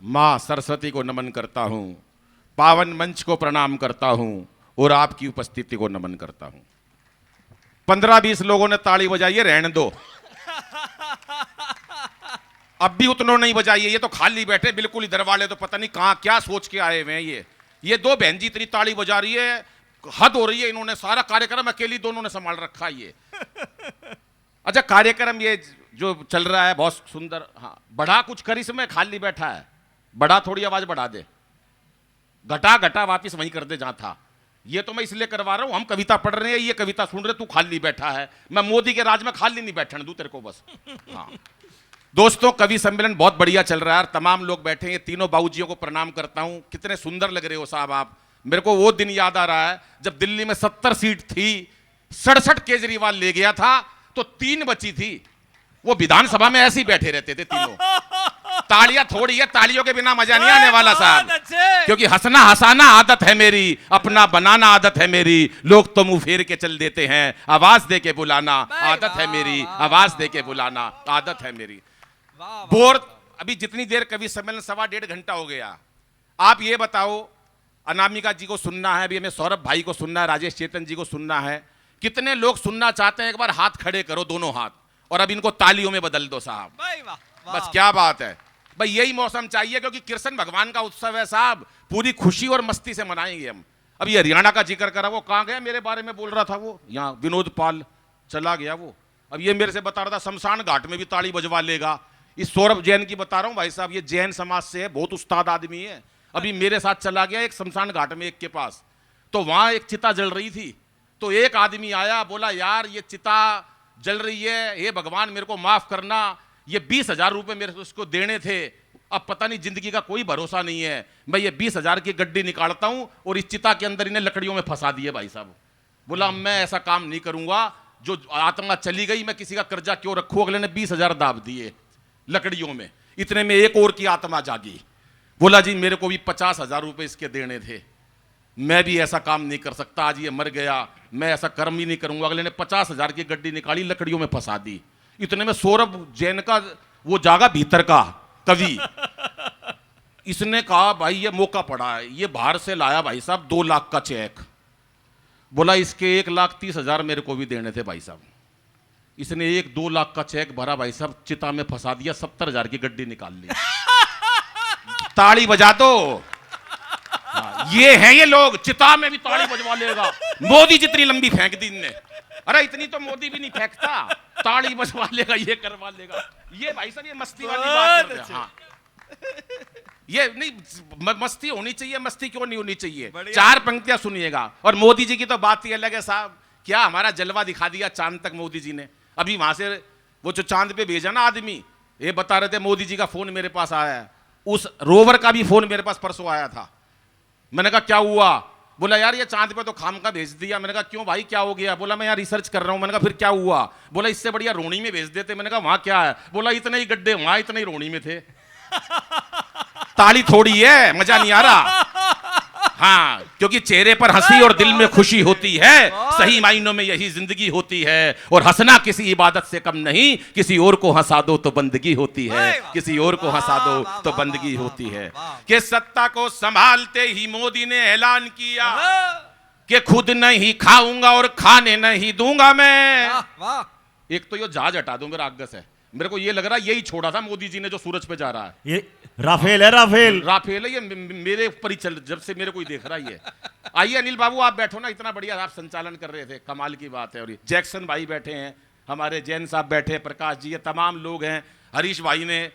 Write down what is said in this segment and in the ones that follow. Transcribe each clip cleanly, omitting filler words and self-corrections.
माँ सरस्वती को नमन करता हूँ, पावन मंच को प्रणाम करता हूँ और आपकी उपस्थिति को नमन करता हूँ। 15-20 लोगों ने ताली बजाई है, रहने दो। अब भी उतनों नहीं बजाई है, ये तो खाली बैठे बिल्कुल इधर वाले, तो पता नहीं कहाँ क्या सोच के आए हुए हैं। ये दो बहन जी इतनी ताली बजा रही है, हद हो रही है। इन्होंने सारा कार्यक्रम अकेली दोनों ने संभाल रखा है ये। अच्छा, कार्यक्रम ये जो चल रहा है बहुत सुंदर। हाँ, बढ़ा कुछ कर, इसमें खाली बैठा है, बढ़ा थोड़ी आवाज बढ़ा दे, घटा घटा वापिस वहीं कर दे जहां था। ये तो मैं इसलिए करवा रहा हूं, हम कविता पढ़ रहे हैं, ये कविता सुन रहे, तू खाली बैठा है। मैं मोदी के राज में खाली नहीं बैठने दूं तेरे को बस। हाँ दोस्तों, कवि सम्मेलन बहुत बढ़िया चल रहा है, तमाम लोग बैठे हैं। ये तीनों बाबूजियों को प्रणाम करता हूं। कितने सुंदर लग रहे हो साहब आप। मेरे को वो दिन याद आ रहा है जब दिल्ली में 70 सीट थी, 67 केजरीवाल ले गया था तो 3 बची थी। वो विधानसभा में ऐसे ही बैठे रहते थे तीनों। तालियां थोड़ी है, तालियों के बिना मजा नहीं आने वाला साहब, क्योंकि हंसना हंसाना आदत है मेरी, अपना बनाना आदत है मेरी। लोग तो मुंह फेर के चल देते हैं, आवाज दे के बुलाना आदत है मेरी, आवाज दे के बुलाना आदत है मेरी। बोर अभी जितनी देर कवि सम्मेलन 1.25 घंटा हो गया। आप ये बताओ, अनामिका जी को सुनना है, अभी हमें सौरभ भाई को सुनना है, राजेश चेतन जी को सुनना है। कितने लोग सुनना चाहते हैं? एक बार हाथ खड़े करो, दोनों हाथ, और अब इनको तालियों में बदल दो साहब। बस क्या बात है भाई, यही मौसम चाहिए, क्योंकि कृष्ण भगवान का उत्सव है साहब। पूरी खुशी और मस्ती से मनाएंगे हम। अब ये हरियाणा का जिक्र करा, वो कहाँ गया? मेरे बारे में बोल रहा था वो, यहाँ विनोद पाल चला गया वो। अब ये मेरे से बता रहा था शमशान घाट में भी ताली बजवा लेगा। इस सौरभ जैन की बता रहा हूँ भाई साहब, ये जैन समाज से है, बहुत उस्ताद आदमी है। अभी मेरे साथ चला गया एक शमशान घाट में एक के पास, तो वहां एक चिता जल रही थी। तो एक आदमी आया, बोला यार ये चिता जल रही है, हे भगवान मेरे को माफ करना, ये 20,000 रुपए मेरे को उसको देने थे। अब पता नहीं, जिंदगी का कोई भरोसा नहीं है, मैं ये 20,000 की गड्डी निकालता हूं और इस चिता के अंदर इन्हें लकड़ियों में फंसा दिए भाई साहब। बोला मैं ऐसा काम नहीं करूंगा, जो आत्मा चली गई मैं किसी का कर्जा क्यों रखूं। अगले ने 20,000 दाब दिए लकड़ियों में। इतने में एक और की आत्मा जागी, बोला जी मेरे को भी 50,000 रुपए इसके देने थे, मैं भी ऐसा काम नहीं कर सकता, आज ये मर गया, मैं ऐसा कर्म ही नहीं करूंगा। अगले ने 50,000 की गड्डी निकाली, लकड़ियों में फंसा दी। इतने में सौरभ जैन का वो जागा, भीतर का कवि, इसने कहा भाई ये मौका पड़ा है, ये बाहर से लाया भाई साहब 2 लाख का चेक। बोला इसके 1,30,000 मेरे को भी देने थे भाई साहब। इसने 2 लाख का चेक भरा भाई साहब, चिता में फंसा दिया, 70,000 की गड्डी निकाल ली। ताली बजा दो। ये हैं ये लोग, चिता में भी ताली बजवा लेगा। मोदी जितनी लंबी फेंक दी इनने, अरे इतनी तो मोदी भी नहीं फेंकता, ताली बजवा लेगा, ये करवा लेगा। ये भाई साहब ये मस्ती वाली बात कर रहे हैं। हाँ, ये नहीं, मस्ती होनी चाहिए, मस्ती क्यों नहीं होनी चाहिए। 4 पंक्तियां सुनिएगा। और मोदी जी की तो बात ही अलग है साहब, क्या हमारा जलवा दिखा दिया चांद तक मोदी जी ने। अभी वहां से वो जो चांद पे भेजा ना आदमी, ये बता रहे थे मोदी जी का फोन मेरे पास आया है, उस रोवर का भी फोन मेरे पास परसों आया था। मैंने कहा क्या हुआ? बोला यार ये चांद पे तो खाम का भेज दिया। मैंने कहा क्यों भाई क्या हो गया? बोला मैं यार रिसर्च कर रहा हूं। मैंने कहा फिर क्या हुआ? बोला इससे बढ़िया रोणी में भेज देते। मैंने कहा वहां क्या है? बोला इतने ही गड्ढे वहां, इतने ही रोणी में थे। ताली थोड़ी है, मजा नहीं आ रहा। हाँ, क्योंकि चेहरे पर हंसी और दिल में खुशी होती है, सही मायनों में यही जिंदगी होती है। और हंसना किसी इबादत से कम नहीं, किसी और को हंसा दो तो बंदगी होती है, किसी और को हंसा दो तो बंदगी होती है। कि सत्ता को संभालते ही मोदी ने ऐलान किया कि खुद नहीं खाऊंगा और खाने नहीं दूंगा मैं। एक तो ये जहाज हटा दो मेरा आगे से, मेरे को ये लग रहा है यही छोड़ा था मोदी जी ने जो सूरज पे जा रहा है। ये राफेल है, राफेल राफेल है ये, मेरे ऊपर ही चल, जब से मेरे को ही देख रहा है ये। आइए अनिल बाबू आप बैठो ना, इतना बढ़िया आप संचालन कर रहे थे, कमाल की बात है। और जैक्सन भाई बैठे हैं, हमारे जैन साहब बैठे हैं, प्रकाश जी, ये तमाम लोग हैं। हरीश भाई ने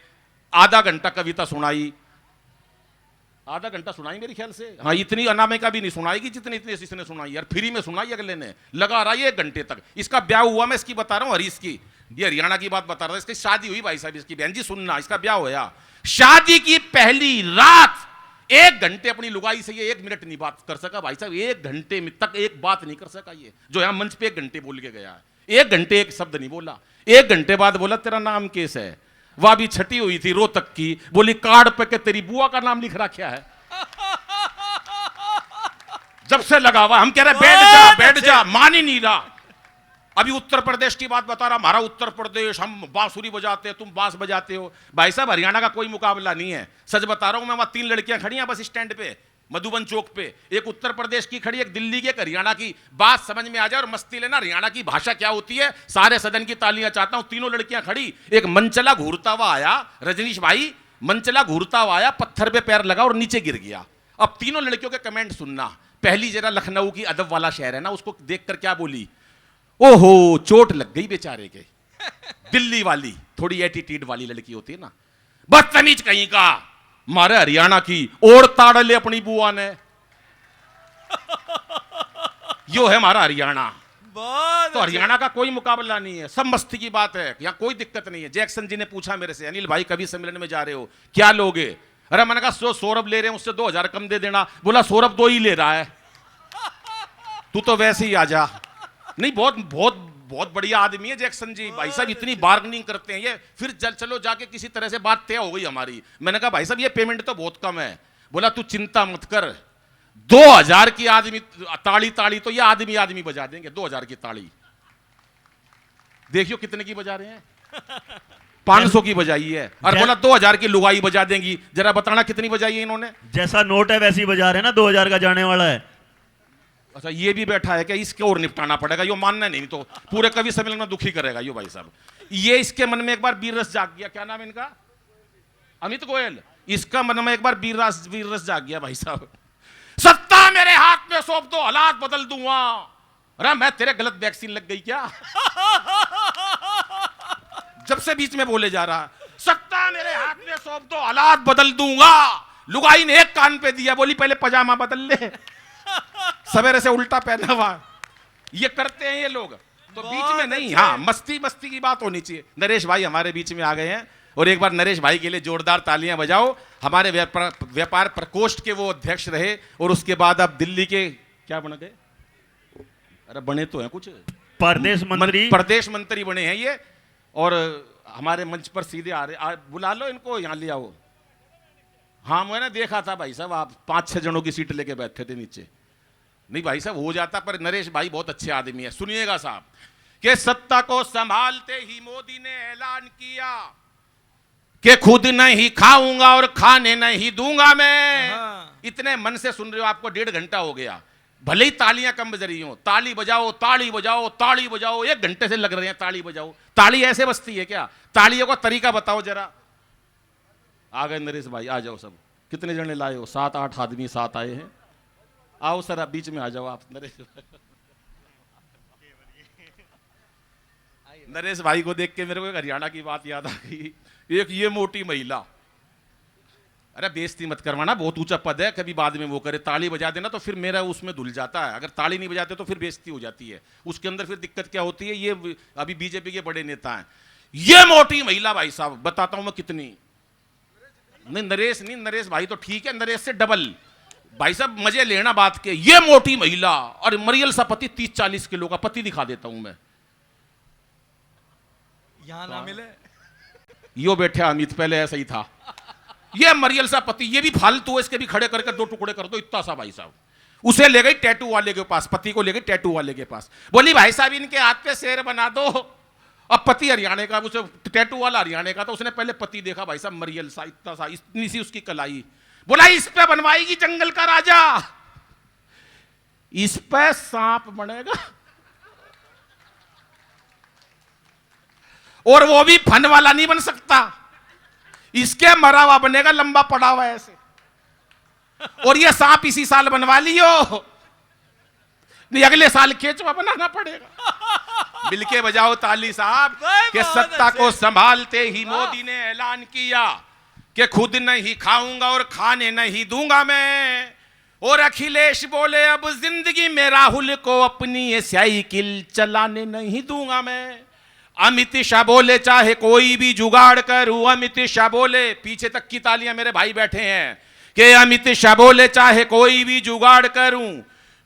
आधा घंटा कविता सुनाई, आधा घंटा सुनाई मेरे ख्याल से। हाँ, इतनी अनामिका भी नहीं सुनाएगी जितनी इतनी इसने सुनाई यार, फ्री में सुनाई अगले ने, लगा रहा है 1 घंटे तक। इसका ब्याह हुआ, मैं इसकी बता रहा हूँ, हरीश की, ये हरियाणा की बात बता रहा था। इसकी शादी हुई भाई साहब, इसकी बहन जी सुनना, इसका ब्याह होया। शादी की पहली रात 1 घंटे अपनी लुगाई से ये 1 मिनट नहीं बात कर सका भाई साहब। 1 घंटे तक एक बात नहीं कर सका ये, जो यहां मंच पे 1 घंटे बोल के गया है। 1 घंटे एक शब्द नहीं बोला। 1 घंटे बाद बोला तेरा नाम कैसे है? वह भी छठी हुई थी रोहतक की, बोली कार्ड पे के तेरी बुआ का नाम लिख रखा है। जब से लगा हुआ, हम कह रहे बैठ जा बैठ जा, मान ही नहीं रहा। अभी उत्तर प्रदेश की बात बता रहा, हमारा उत्तर प्रदेश, हम बांसुरी बजाते हैं, तुम बांस बजाते हो। भाई साहब हरियाणा का कोई मुकाबला नहीं है, सच बता रहा हूं मैं। वहां 3 लड़कियां खड़ी हैं बस स्टैंड पे, मधुबन चौक पे, एक उत्तर प्रदेश की खड़ी, एक दिल्ली की, एक हरियाणा की। बात समझ में आ जाए और मस्ती लेना, हरियाणा की भाषा क्या होती है, सारे सदन की तालियां चाहता हूं। तीनों लड़कियां खड़ी, एक मनचला घूरता हुआ आया, रजनीश भाई मनचला घूरता हुआ आया, पत्थर पे पैर लगा और नीचे गिर गया। अब तीनों लड़कियों के कमेंट सुनना। पहली जरा लखनऊ की अदब वाला शहर है ना, उसको देखकर क्या बोली, ओहो चोट लग गई बेचारे के। दिल्ली वाली थोड़ी एटीट्यूड वाली लड़की होती है ना, बदतमीज कहीं का, मारे हरियाणा की और ताड़ ले अपनी बुआ ने। यो है हमारा हरियाणा। तो हरियाणा का कोई मुकाबला नहीं है, सब मस्ती की बात है, यहाँ कोई दिक्कत नहीं है। जैक्सन जी ने पूछा मेरे से, अनिल भाई कवि सम्मेलन में जा रहे हो क्या लोगे? अरे मैंने कहा सौरभ ले रहे हैं, उससे 2000 कम दे देना। बोला सौरभ 2 ही ले रहा है, तू तो वैसे ही आ जा। नहीं, बहुत बहुत बहुत बढ़िया आदमी है जैक्सन जी। भाई साहब इतनी बार्गेनिंग करते हैं ये। फिर चलो जाके किसी तरह से बात तय हो गई हमारी। मैंने कहा भाई साहब ये पेमेंट तो बहुत कम है। बोला तू चिंता मत कर, 2000 की आदमी ताली ताली तो ये आदमी आदमी बजा देंगे। 2000 की ताली देखियो कितने की बजा रहे हैं, 500 की बजाई है। और बोला 2000 की लुगाई बजा देंगी। जरा बताना कितनी बजाई है इन्होंने? जैसा नोट है वैसे ही बजा रहे हैं ना, 2000 का जाने वाला है। अच्छा ये भी बैठा है क्या? इसके और निपटाना पड़ेगा, यो मानना नहीं तो पूरे कवि सम्मेलन में दुखी करेगा यो भाई साहब। ये इसके मन में एक बार वीर रस जाग गया। क्या नाम है इनका? अमित गोयल। इसका मन में एक बार वीर रस जाग गया भाई साहब। सत्ता मेरे हाथ में सौंप दो, हालात बदल दूंगा। अरे मैं तेरे गलत वैक्सीन लग गई क्या? जब से बीच में बोले जा रहा, सत्ता मेरे हाथ में सौंप दो, हालात बदल दूंगा। लुगाई ने एक कान पे दिया, बोली पहले पजामा बदल ले। सवेरे से उल्टा पहना हुआ ये करते हैं ये लोग। तो बीच में नहीं, हाँ मस्ती मस्ती की बात होनी चाहिए। नरेश भाई हमारे बीच में आ गए हैं, और एक बार नरेश भाई के लिए जोरदार तालियां बजाओ। हमारे व्यापार प्रकोष्ठ के वो अध्यक्ष रहे, और उसके बाद अब दिल्ली के क्या बन गए? अरे बने तो हैं कुछ, प्रदेश मंत्री बने हैं ये। और हमारे मंच पर सीधे आ रहे, बुला लो इनको, यहाँ ले आओ। हाँ मैंने देखा था भाई साहब, आप 5-6 जनों की सीट लेके बैठे थे नीचे। नहीं भाई साहब हो जाता, पर नरेश भाई बहुत अच्छे आदमी है। सुनिएगा साहब, कि सत्ता को संभालते ही मोदी ने ऐलान किया कि खुद नहीं खाऊंगा और खाने नहीं दूंगा मैं। इतने मन से सुन रहे हो, आपको 1.5 घंटा हो गया। भले ही तालियां कम बज रही हो, ताली बजाओ ताली बजाओ ताली बजाओ। 1 घंटे से लग रहे हैं ताली बजाओ। ताली ऐसे बजती है क्या? तालियों का तरीका बताओ जरा। आ गए नरेश भाई, आ जाओ सब। कितने जने लाए हो? 7-8 आदमी साथ आए हैं। आओ सर, आप बीच में आ जाओ आप। नरेश भाई को देख के मेरे को एक हरियाणा की बात याद आ गई। एक ये मोटी महिला, अरे बेइज्जती मत करवाना, बहुत ऊंचा पद है, कभी बाद में वो करे। ताली बजा देना तो फिर मेरा उसमें धुल जाता है, अगर ताली नहीं बजाते तो फिर बेइज्जती हो जाती है। उसके अंदर फिर दिक्कत क्या होती है, ये अभी बीजेपी के बड़े नेता हैं। ये मोटी महिला भाई साहब, बताता हूं मैं कितनी। नहीं नरेश भाई तो ठीक है, नरेश से डबल। भाई साहब मजे लेना बात के। ये मोटी महिला और मरियल सा पति, 30-40 किलो का पति दिखा देता हूं मैं। यहां ना मिले यो बैठा अमित, पहले ऐसा ही था। ये मरियल सा पति, ये भी फालतू है, इसके भी खड़े करके 2 टुकड़े कर दो, इतना सा भाई साहब। उसे ले गई टैटू वाले के पास, पति को ले गई टैटू वाले के पास। बोली भाई साहब इनके हाथ पे शेर बना दो। अब पति हरियाणा का, उसे टैटू वाला हरियाणा का, तो उसने पहले पति देखा भाई साहब मरियल सा, इतना सा, इतनी सी उसकी कलाई। बोला इस पे बनवाएगी जंगल का राजा, इस पे सांप बनेगा, और वो भी फन वाला नहीं बन सकता, इसके मरा हुआ बनेगा, लंबा पड़ा हुआ ऐसे। और ये सांप इसी साल बनवा लियो, नहीं अगले साल केचुआ बनाना पड़ेगा। मिलके बजाओ ताली साहब। कि सत्ता को संभालते ही मोदी ने ऐलान किया कि खुद नहीं खाऊंगा और खाने नहीं दूंगा मैं। और अखिलेश बोले अब जिंदगी में राहुल को अपनी ये साइकिल चलाने नहीं दूंगा मैं। अमित शाह बोले चाहे कोई भी जुगाड़ करूं। अमित शाह बोले, पीछे तक की तालियां मेरे भाई बैठे हैं, कि अमित शाह बोले चाहे कोई भी जुगाड़ करूं,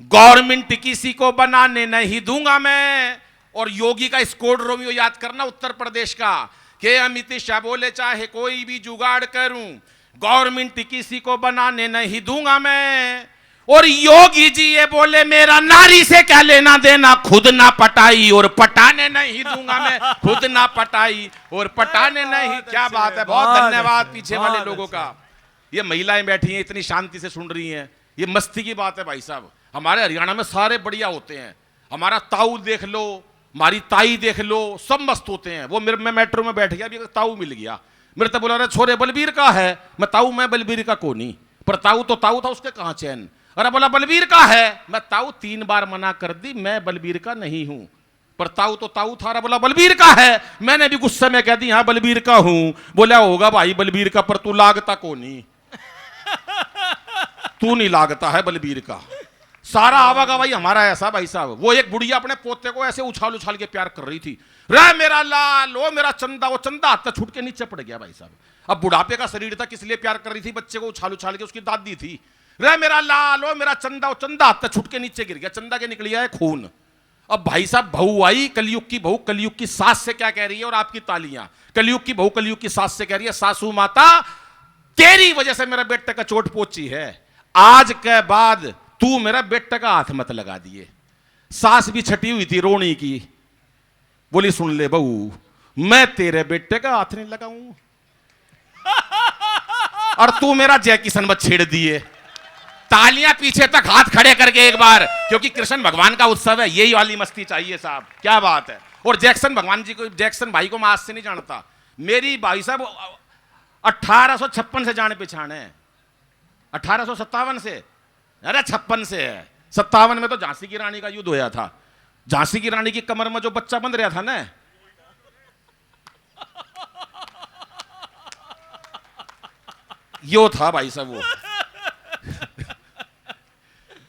गवर्नमेंट किसी को बनाने नहीं दूंगा मैं। और योगी का स्कोड रोमियो याद करना उत्तर प्रदेश का, कि अमित शाह बोले चाहे कोई भी जुगाड़ करूं, गवर्नमेंट किसी को बनाने नहीं दूंगा मैं। और योगी जी ये बोले मेरा नारी से क्या लेना देना, खुद ना पटाई और पटाने नहीं दूंगा मैं, खुद ना पटाई और पटाने नहीं। क्या बात है, बहुत धन्यवाद पीछे वाले लोगों का। ये महिलाएं बैठी हैं इतनी शांति से सुन रही हैं, ये मस्ती की बात है भाई साहब। हमारे हरियाणा में सारे बढ़िया होते हैं, हमारा ताऊ देख लो, हमारी ताई देख लो, सब मस्त होते हैं। वो मैं मेट्रो में बैठ गया, अभी ताऊ मिल गया, मेरे तो बोला अरे छोरे बलबीर का है, मैं ताऊ मैं बलबीर का को नहीं, पर ताऊ तो ताऊ था, उसके कहां चैन। अरे बोला बलबीर का है, मैं ताऊ 3 बार मना कर दी, मैं बलबीर का नहीं हूं, पर ताऊ तो ताऊ था। अरे बोला बलबीर का है, मैंने भी गुस्से में कह दी हाँ बलबीर का हूं। बोला होगा भाई बलबीर का, पर तू लागता को नहीं, तू नहीं लागता है बलबीर का। सारा आवागवाही हमारा ऐसा भाई साहब। वो एक बुढ़िया अपने पोते को ऐसे उछाल उछाल के प्यार कर रही थी, रे मेरा लाल, ओ मेरा चंदा, वो चंदा हाथ छूट के नीचे पड़ गया भाई साहब। अब बुढ़ापे का शरीर था, किस लिए प्यार कर रही थी बच्चे को उछाल उछाल के, उसकी दादी थी, रे मेरा लाल, ओ मेरा चंदा, वो चंदा हाथ छूट के नीचे गिर गया, चंदा के निकल गया है खून। अब भाई साहब बहू आई, कलयुग की बहू कलयुग की सास से क्या कह रही है, और आपकी तालियां। कलयुग की बहू कलयुग की सास से कह रही है, सासू माता तेरी वजह से मेरा बेटे का चोट पोची है, आज के बाद तू मेरा बेटे का हाथ मत लगा दिए। सास भी छटी हुई थी रोनी की, बोली सुन ले बहू, मैं तेरे बेटे का हाथ नहीं लगाऊं, और तू मेरा जय किशन मत छेड़ दिए। तालियां पीछे तक हाथ खड़े करके एक बार, क्योंकि कृष्ण भगवान का उत्सव है, यही वाली मस्ती चाहिए साहब। क्या बात है। और जैक्सन भगवान जी को, जैक्सन भाई को मैं आज से नहीं जानता, मेरी भाई साहब 1856 से जाने पहचान है, 1857 से, अरे 56 से है। 57 में तो झांसी की रानी का युद्ध होया था, झांसी की रानी की कमर में जो बच्चा बंध रहा था ना, यो था भाई साहब वो।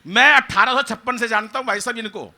मैं 1856 से जानता हूं भाई साहब इनको।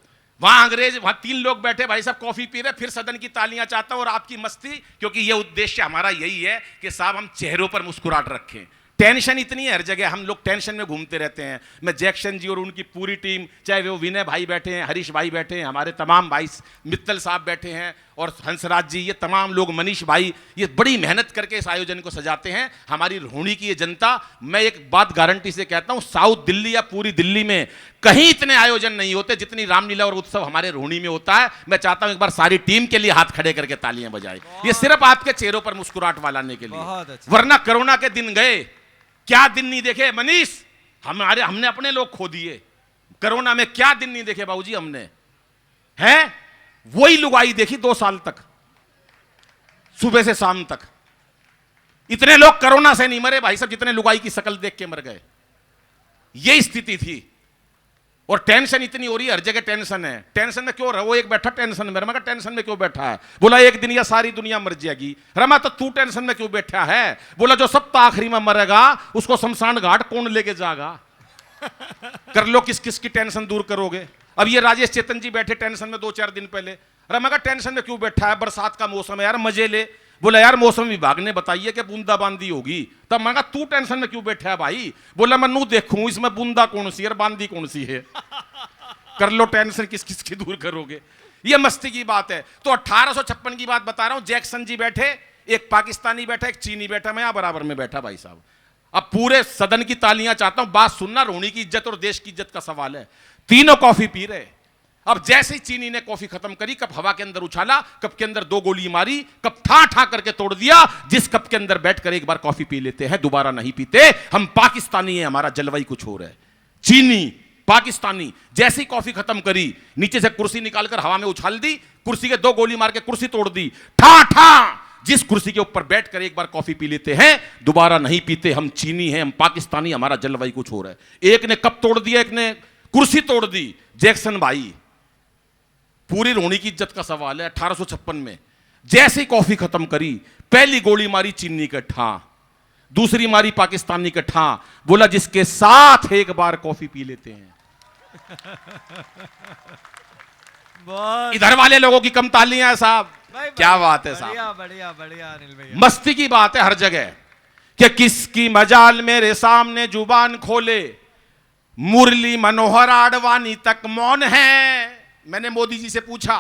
वहां अंग्रेज, वहां 3 लोग बैठे भाई साहब कॉफी पी रहे, फिर सदन की तालियां चाहता हूं और आपकी मस्ती, क्योंकि ये उद्देश्य हमारा यही है कि साहब हम चेहरों पर मुस्कुराहट रखें। टेंशन इतनी है हर जगह, हम लोग टेंशन में घूमते रहते हैं। मैं जैक्सन जी और उनकी पूरी टीम, चाहे वो विनय भाई बैठे हैं, हरीश भाई बैठे हैं, हमारे तमाम भाई मित्तल साहब बैठे हैं, और हंसराज जी, ये तमाम लोग, मनीष भाई, ये बड़ी मेहनत करके इस आयोजन को सजाते हैं। हमारी रोहिणी की ये जनता, मैं एक बात गारंटी से कहता हूं, साउथ दिल्ली या पूरी दिल्ली में कहीं इतने आयोजन नहीं होते जितनी रामलीला और उत्सव हमारे रोहिणी में होता है। मैं चाहता हूं एक बार सारी टीम के लिए हाथ खड़े करके तालियां बजाए, ये सिर्फ आपके चेहरों पर मुस्कुराहट वालाने के लिए। वरना कोरोना के दिन गए, क्या दिन नहीं देखे मनीष, हमने अपने लोग खो दिए कोरोना में। क्या दिन नहीं देखे बाबूजी हमने, हैं? वही लुगाई देखी 2 साल तक, सुबह से शाम तक। इतने लोग कोरोना से नहीं मरे भाई साहब जितने लुगाई की शक्ल देख के मर गए। यही स्थिति थी। और टेंशन इतनी हो रही है, हर जगह टेंशन है। टेंशन में क्यों रहा? वो एक बैठा टेंशन में, मैं कहा टेंशन में क्यों बैठा है? बोला एक दिन या सारी दुनिया मर जाएगी। रमा तो तू टेंशन में क्यों बैठा है? बोला जो सब आखिरी में मरेगा उसको शमशान घाट कौन लेके जाएगा? कर लो, किस किस की टेंशन दूर करोगे? अब ये राजेश चेतन जी बैठे टेंशन में 2-4 दिन पहले। रमा का टेंशन में क्यों बैठा है? बरसात का मौसम है यार, मजे ले। बोला यार मौसम विभाग ने बताइए कि बूंदाबांदी होगी। तब मैं कहा तू टेंशन में क्यों बैठा है भाई? बोला मैं नू देखूं इसमें बूंदा कौन सी है और बांदी कौन सी है। कर लो टेंशन, किस किस की दूर करोगे? ये मस्ती की बात है। तो 1856 की बात बता रहा हूं। जैक्सन जी बैठे, एक पाकिस्तानी बैठा, एक चीनी बैठा, मैं यहां बराबर में बैठा भाई साहब। अब पूरे सदन की तालियां चाहता हूं, बात सुनना, रोहिणी की इज्जत और देश की इज्जत का सवाल है। तीनों कॉफी पी रहे। अब जैसे ही चीनी ने कॉफी खत्म करी, कप हवा के अंदर उछाला, कप के अंदर 2 गोली मारी, कप ठा ठा करके तोड़ दिया। जिस कप के अंदर बैठकर एक बार कॉफी पी लेते हैं दोबारा नहीं पीते। हम पाकिस्तानी हैं, हमारा जलवायु कुछ और है। चीनी पाकिस्तानी जैसी कॉफी खत्म करी, नीचे से कुर्सी निकालकर हवा में उछाल दी, कुर्सी के 2 गोली मार के कुर्सी तोड़ दी। ठा ठा जिस कुर्सी के ऊपर बैठकर एक बार कॉफी पी लेते हैं दोबारा नहीं पीते। हम चीनी हैं, हम पाकिस्तानी, हमारा जलवायु कुछ और है। एक ने कप तोड़ दिया, एक ने कुर्सी तोड़ दी। जैक्सन भाई, पूरी रोहिणी की इज्जत का सवाल है। 1856 में जैसे ही कॉफी खत्म करी, पहली गोली मारी चीनी के ठा, दूसरी मारी पाकिस्तानी के ठा। बोला जिसके साथ एक बार कॉफी पी लेते हैं। इधर वाले लोगों की कम तालियां हैं साहब। क्या बात है साहब, बढ़िया बढ़िया बढ़िया अनिल भैया। मस्ती की बात है हर जगह कि किसकी मजाल मेरे सामने जुबान खोले, मुरली मनोहर आडवाणी तक मौन है। मैंने मोदी जी से पूछा,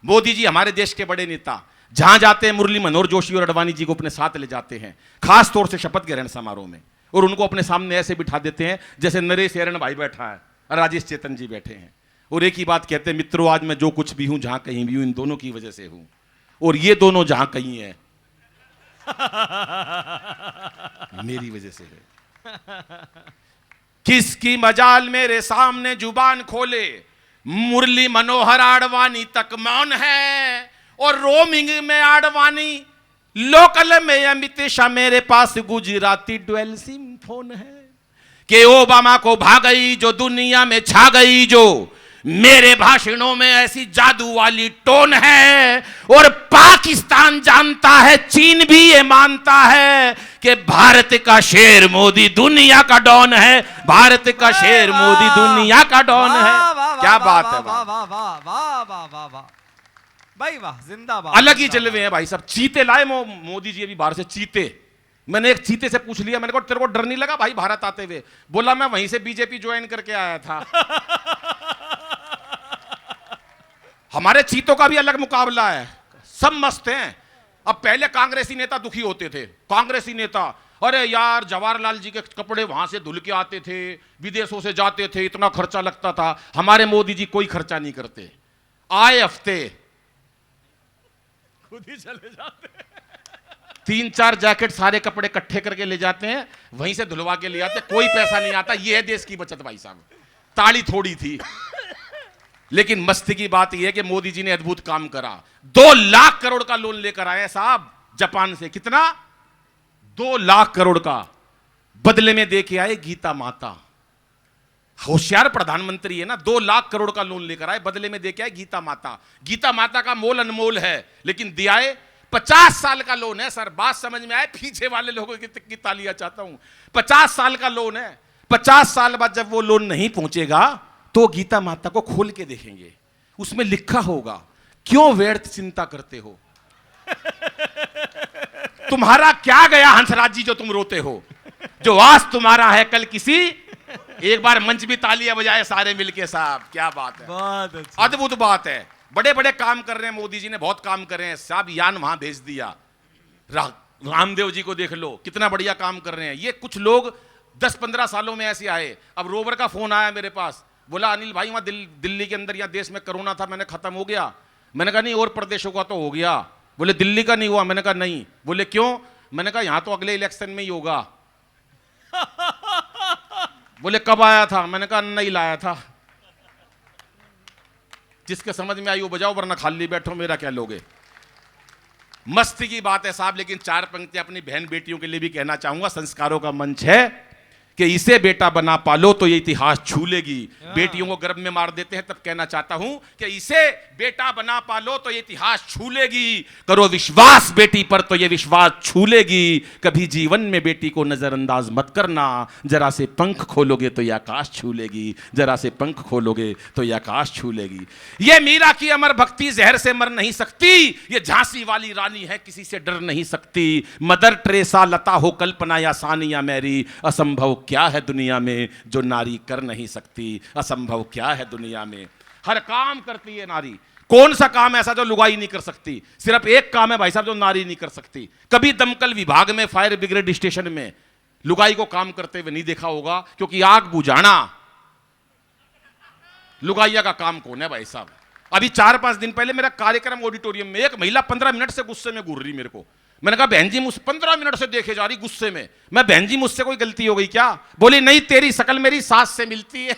मोदी जी हमारे देश के बड़े नेता, जहां जाते हैं मुरली मनोहर जोशी और आडवाणी जी को अपने साथ ले जाते हैं, खास तौर से शपथ ग्रहण समारोह में। और उनको अपने सामने ऐसे बिठा देते हैं जैसे नरेश एरन भाई बैठा है और राजेश चेतन जी बैठे हैं, और एक ही बात कहते हैं, मित्रों आज मैं जो कुछ भी हूं, जहां कहीं भी हूं, इन दोनों की वजह से हूं, और ये दोनों जहां कहीं हैं मेरी वजह से है। किसकी मजाल मेरे सामने जुबान खोले, मुरली मनोहर आडवाणी तक मौन है, और रोमिंग में आडवाणी, लोकल में अमित शाह, मेरे पास गुजराती डुअल सिम फोन है। कि ओबामा को भागई जो दुनिया में छा गई, जो मेरे भाषणों में ऐसी जादू वाली टोन है, और पाकिस्तान जानता है, चीन भी ये मानता है कि भारत का शेर मोदी दुनिया का डॉन है, भारत का शेर मोदी दुनिया का डॉन है। क्या बात है, वाह वाह वाह वाह वाह वाह वाह भाई वाह, जिंदाबाद। अलग ही जलवे हैं भाई साहब। चीते लाए मोदी जी अभी बाहर से, चीते। मैंने एक चीते से पूछ लिया, मैंने कहा तेरे को डर नहीं लगा भाई भारत आते हुए? बोला मैं वहीं से बीजेपी ज्वाइन करके आया था। हमारे चीतों का भी अलग मुकाबला है, सब मस्त हैं। अब पहले कांग्रेसी नेता दुखी होते थे, कांग्रेसी नेता, अरे यार जवाहरलाल जी के कपड़े वहां से धुल के आते थे, विदेशों से जाते थे, इतना खर्चा लगता था। हमारे मोदी जी कोई खर्चा नहीं करते, आए हफ्ते खुद ही चले जाते, 3-4 जैकेट सारे कपड़े इकट्ठे करके ले जाते हैं, वहीं से धुलवा के ले आते, कोई पैसा नहीं आता। ये है देश की बचत भाई साहब। ताली थोड़ी थी, लेकिन मस्ती की बात यह है कि मोदी जी ने अद्भुत काम करा। 2 लाख करोड़ का लोन लेकर आए साहब जापान से। कितना? 2 लाख करोड़ का। बदले में दे के आए गीता माता। होशियार प्रधानमंत्री है ना, 2 लाख करोड़ का लोन लेकर आए, बदले में दे के आए गीता माता। गीता माता का मोल अनमोल है, लेकिन दिया है 50 साल का लोन है सर। बात समझ में आए? पीछे वाले लोगों की तालियां चाहता हूं। 50 साल का लोन है। 50 साल बाद जब वो लोन नहीं पहुंचेगा तो गीता माता को खोल के देखेंगे, उसमें लिखा होगा, क्यों व्यर्थ चिंता करते हो? तुम्हारा क्या गया हंसराज जी जो तुम रोते हो? जो आज तुम्हारा है कल किसी। एक बार मंच भी तालियां बजाए सारे मिलके साहब, क्या बात है, बहुत अच्छा। अद्भुत बात है। बड़े बड़े काम कर रहे हैं मोदी जी ने, बहुत काम कर रहे हैं साहब। यान वहां भेज दिया, रामदेव जी को देख लो, कितना बढ़िया काम कर रहे हैं। ये कुछ लोग 10-15 सालों में ऐसे आए। अब रोवर का फोन आया मेरे पास, बोला अनिल भाई वहां दिल्ली के अंदर या देश में कोरोना था, मैंने खत्म हो गया। मैंने कहा नहीं, और प्रदेशों का तो हो गया। बोले दिल्ली का नहीं हुआ। मैंने कहा नहीं। बोले क्यों? मैंने कहा यहां तो अगले इलेक्शन में ही होगा। बोले कब आया था? मैंने कहा नहीं लाया था। जिसके समझ में आई वो बजाओ, वरना खाली बैठो, मेरा क्या लोगे। मस्ती की बात है साहब, लेकिन 4 पंक्तियां अपनी बहन बेटियों के लिए भी कहना चाहूंगा। संस्कारों का मंच है कि इसे बेटा बना पालो तो ये इतिहास छू लेगी। बेटियों को गर्भ में मार देते हैं, तब कहना चाहता हूं कि इसे बेटा बना पालो तो ये इतिहास छू लेगी। करो विश्वास बेटी पर तो ये विश्वास छू लेगी। कभी जीवन में बेटी को नजरअंदाज मत करना, जरा से पंख खोलोगे तो ये आकाश छू लेगी, जरा से पंख खोलोगे तो ये आकाश छू लेगी। ये मीरा की अमर भक्ति जहर से मर नहीं सकती, ये झांसी वाली रानी है किसी से डर नहीं सकती। मदर टेरेसा, लता हो कल्पना या सानिया मैरी, असंभव क्या है दुनिया में जो नारी कर नहीं सकती। असंभव क्या है दुनिया में, हर काम करती है नारी। कौन सा काम ऐसा जो लुगाई नहीं कर सकती? सिर्फ एक काम है भाई साहब जो नारी नहीं कर सकती। कभी दमकल विभाग में, फायर ब्रिगेड स्टेशन में लुगाई को काम करते हुए नहीं देखा होगा, क्योंकि आग बुझाना लुगाइया का काम कौन है भाई साहब। अभी 4-5 दिन पहले मेरा कार्यक्रम ऑडिटोरियम में, एक महिला 15 मिनट से गुस्से में घूर रही मेरे को। मैंने कहा बहन जी, मुझ 15 मिनट से देखे जा रही गुस्से में। मैं बहन जी मुझसे कोई गलती हो गई क्या? बोली नहीं, तेरी शकल मेरी सास से मिलती है।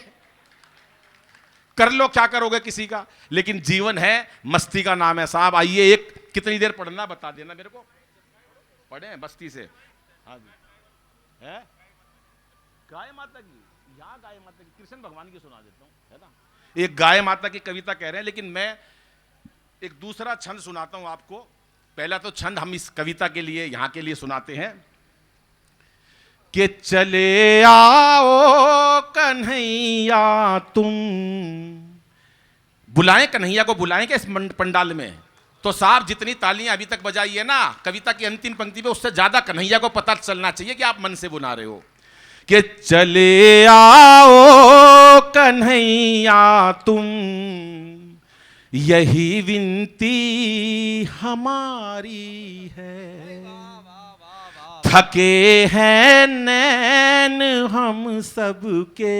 कर लो क्या करोगे किसी का, लेकिन जीवन है, मस्ती का नाम है साहब। आइए, एक कितनी देर पढ़ना बता देना मेरे को। पढ़े मस्ती से? हाँ जी। है गाय माता की, यहाँ गाय माता की, कृष्ण भगवान की सुना देता हूँ, है ना। एक गाय माता की कविता कह रहे हैं, लेकिन मैं एक दूसरा छंद सुनाता हूं आपको। पहला तो छंद हम इस कविता के लिए, यहां के लिए सुनाते हैं कि चले आओ कन्हैया तुम। बुलाएं कन्हैया को, बुलाएं क्या इस पंडाल में? तो साहब जितनी तालियां अभी तक बजाई है ना कविता की अंतिम पंक्ति पे, उससे ज्यादा कन्हैया को पता चलना चाहिए कि आप मन से बुला रहे हो। कि चले आओ कन्हैया तुम, यही विनती हमारी है। थके हैं नैन हम सबके,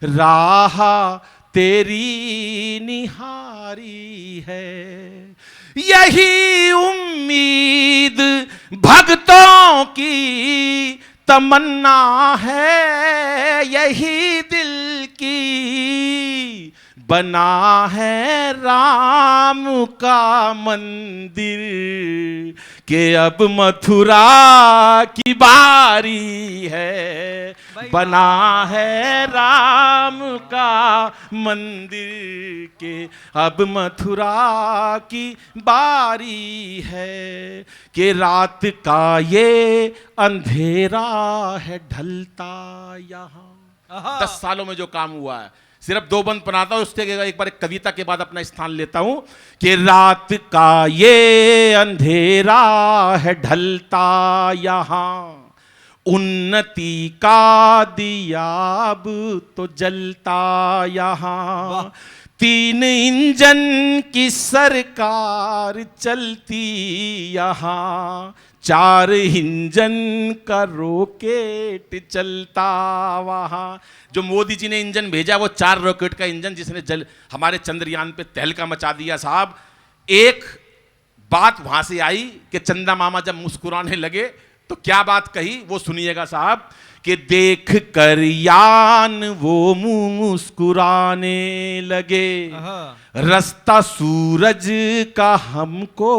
राह तेरी निहारी है। यही उम्मीद भक्तों की तमन्ना है, यही दिल की बना है राम का मंदिर, के अब मथुरा की बारी है। बना है राम का मंदिर, के अब मथुरा की बारी है। कि रात का ये अंधेरा है ढलता यहाँ। 10 सालों में जो काम हुआ है, सिर्फ 2 बंद बनाता हूं, उसके एक बार एक कविता के बाद अपना स्थान लेता हूं। कि रात का ये अंधेरा है ढलता यहाँ, उन्नति का दिया अब तो जलता यहाँ। 3 इंजन की सरकार चलती यहाँ, 4 इंजन का रॉकेट चलता वहाँ। जो मोदी जी ने इंजन भेजा वो 4 रॉकेट का इंजन, जिसने हमारे चंद्रयान पे तहलका मचा दिया साहब। एक बात वहां से आई कि चंदा मामा जब मुस्कुराने लगे तो क्या बात कही वो सुनिएगा साहब। कि देख कर यान वो मुस्कुराने लगे, रास्ता सूरज का हमको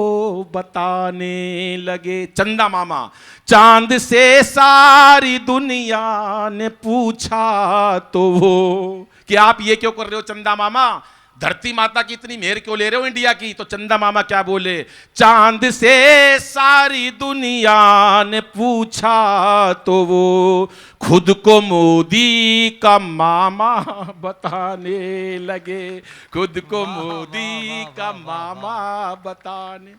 बताने लगे। चंदा मामा, चांद से सारी दुनिया ने पूछा तो वो, कि आप ये क्यों कर रहे हो चंदा मामा, धरती माता की इतनी मेहर क्यों ले रहे हो इंडिया की। तो चंदा मामा क्या बोले, चांद से सारी दुनिया ने पूछा तो वो खुद को मोदी का मामा बताने लगे, खुद को मोदी का मामा बताने।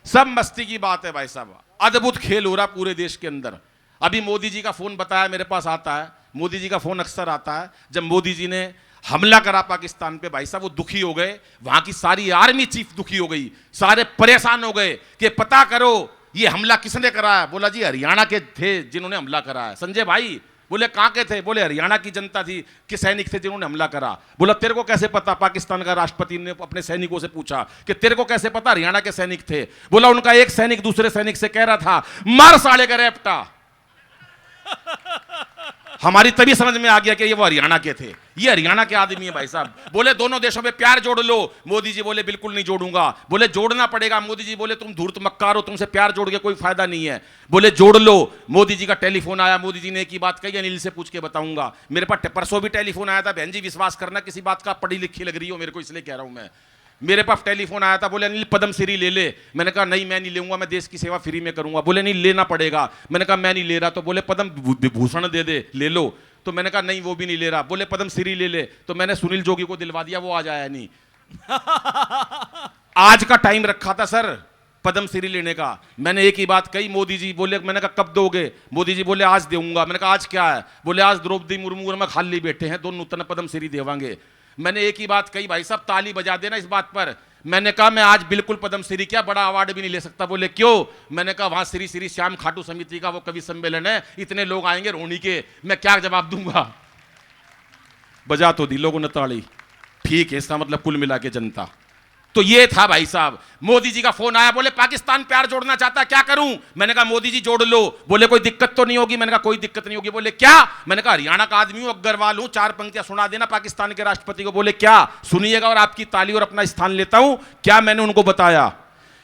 सब मस्ती की बात है भाई साहब, अद्भुत खेल हो रहा पूरे देश के अंदर। अभी मोदी जी का फोन बताया मेरे पास आता है, मोदी जी का फोन अक्सर आता है। जब मोदी जी ने हमला करा पाकिस्तान पे भाई साहब, वो दुखी हो गए, वहां की सारी आर्मी चीफ दुखी हो गई, सारे परेशान हो गए कि पता करो ये हमला किसने करा है। बोला जी हरियाणा के थे जिन्होंने हमला करा है। संजय भाई बोले कहां के थे, बोले हरियाणा की जनता थी कि सैनिक थे जिन्होंने हमला करा। बोला तेरे को कैसे पता, पाकिस्तान का राष्ट्रपति ने अपने सैनिकों से पूछा कि तेरे को कैसे पता हरियाणा के सैनिक थे। बोला उनका एक सैनिक दूसरे सैनिक से कह रहा था मार साले का रेपटा। हमारी तभी समझ में आ गया कि ये वो हरियाणा के थे, ये हरियाणा के आदमी है भाई साहब। बोले दोनों देशों में प्यार जोड़ लो। मोदी जी बोले बिल्कुल नहीं जोड़ूंगा। बोले जोड़ना पड़ेगा। मोदी जी बोले तुम धूर्त मक्कार हो, तुमसे प्यार जोड़ के कोई फायदा नहीं है। बोले जोड़ लो। मोदी जी का टेलीफोन आया, मोदी जी ने एक ही बात कही, अनिल से पूछ के बताऊंगा। मेरे पास परसों भी टेलीफोन आया था, बहन जी विश्वास करना किसी बात का पढ़ी लिखी लग रही हो मेरे को, इसलिए कह रहा हूं मैं। मेरे पास टेलीफोन आया था, बोले अनिल पद्मश्री ले ले। मैंने कहा नहीं मैं नहीं लूंगा, मैं देश की सेवा फ्री में करूंगा। बोले नहीं लेना पड़ेगा। मैंने कहा मैं नहीं ले रहा। तो बोले पद्म विभूषण दे दे, ले लो। तो मैंने कहा नहीं वो भी नहीं ले रहा। बोले पद्मश्री ले ले। तो मैंने सुनील जोगी को दिलवा दिया, वो आज आया नहीं। आज का टाइम रखा था सर पद्मश्री लेने का। मैंने एक ही बात कही, मोदी जी बोले, मैंने कहा कब दोगे। मोदी जी बोले आज दूंगा। मैंने कहा आज क्या है। बोले आज द्रौपदी मुर्मू और मैं खाली बैठे हैं, दोनों नूतन पद्मश्री देवांगे। मैंने एक ही बात कही, भाई साहब ताली बजा देना इस बात पर। मैंने कहा मैं आज बिल्कुल पद्मश्री क्या बड़ा अवार्ड भी नहीं ले सकता। बोले क्यों। मैंने कहा वहां श्री श्री श्याम खाटू समिति का वो कवि सम्मेलन है, इतने लोग आएंगे रोनी के, मैं क्या जवाब दूंगा। बजा तो दी लोगों ने ताली। ठीक है, इसका मतलब कुल मिला के जनता। तो ये था भाई साहब। मोदी जी का फोन आया, बोले पाकिस्तान प्यार जोड़ना चाहता है, क्या करूं। मैंने कहा मोदी जी जोड़ लो। बोले कोई दिक्कत तो नहीं होगी। मैंने कहा कोई दिक्कत नहीं होगी। बोले क्या। मैंने कहा हरियाणा का आदमी हूं, अग्रवाल हूं, 4 पंक्तियां सुना देना पाकिस्तान के राष्ट्रपति को। बोले क्या। सुनिएगा और आपकी ताली और अपना स्थान लेता हूं। क्या मैंने उनको बताया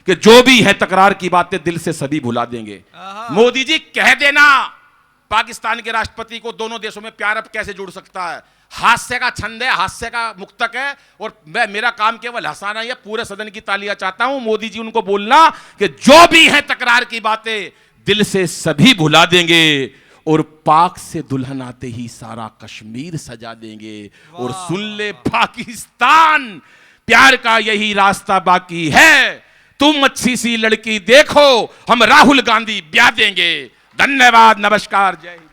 कि जो भी है तकरार की बातें दिल से सभी भुला देंगे। मोदी जी कह देना पाकिस्तान के राष्ट्रपति को दोनों देशों में प्यार अब कैसे जुड़ सकता है। हास्य का छंद है, हास्य का मुक्तक है, और मैं मेरा काम केवल हंसाना ही है। पूरे सदन की तालियां चाहता हूं। मोदी जी उनको बोलना कि जो भी है तकरार की बातें दिल से सभी भुला देंगे, और पाक से दुल्हन आते ही सारा कश्मीर सजा देंगे। और सुन ले पाकिस्तान, प्यार का यही रास्ता बाकी है। तुम अच्छी सी लड़की देखो, हम राहुल गांधी ब्याह देंगे। धन्यवाद, नमस्कार, जय हिंद।